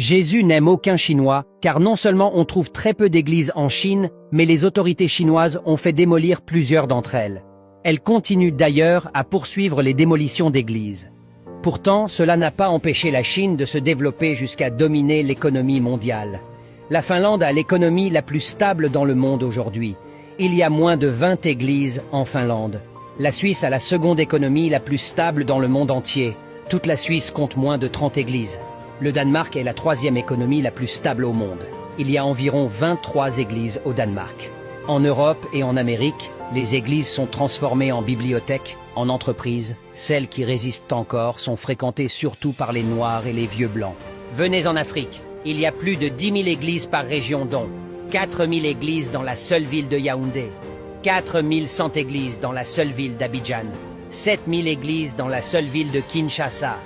Jésus n'aime aucun Chinois, car non seulement on trouve très peu d'églises en Chine, mais les autorités chinoises ont fait démolir plusieurs d'entre elles. Elles continuent d'ailleurs à poursuivre les démolitions d'églises. Pourtant, cela n'a pas empêché la Chine de se développer jusqu'à dominer l'économie mondiale. La Finlande a l'économie la plus stable dans le monde aujourd'hui. Il y a moins de 20 églises en Finlande. La Suisse a la seconde économie la plus stable dans le monde entier. Toute la Suisse compte moins de 30 églises. Le Danemark est la troisième économie la plus stable au monde. Il y a environ 23 églises au Danemark. En Europe et en Amérique, les églises sont transformées en bibliothèques, en entreprises. Celles qui résistent encore sont fréquentées surtout par les Noirs et les vieux blancs. Venez en Afrique. Il y a plus de 10 000 églises par région, dont 4 000 églises dans la seule ville de Yaoundé, 4 100 églises dans la seule ville d'Abidjan, 7 000 églises dans la seule ville de Kinshasa,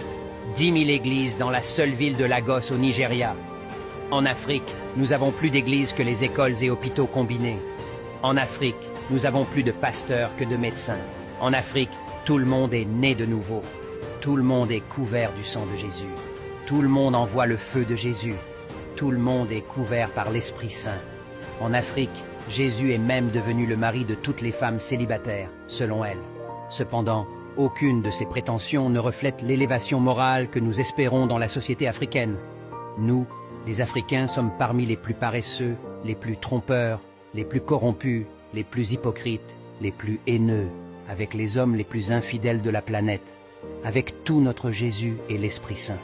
10 000 églises dans la seule ville de Lagos au Nigeria. En Afrique, nous avons plus d'églises que les écoles et hôpitaux combinés. En Afrique, nous avons plus de pasteurs que de médecins. En Afrique, tout le monde est né de nouveau. Tout le monde est couvert du sang de Jésus. Tout le monde envoie le feu de Jésus. Tout le monde est couvert par l'Esprit Saint. En Afrique, Jésus est même devenu le mari de toutes les femmes célibataires, selon elle. Cependant, aucune de ces prétentions ne reflète l'élévation morale que nous espérons dans la société africaine. Nous, les Africains, sommes parmi les plus paresseux, les plus trompeurs, les plus corrompus, les plus hypocrites, les plus haineux, avec les hommes les plus infidèles de la planète, avec tout notre Jésus et l'Esprit Saint.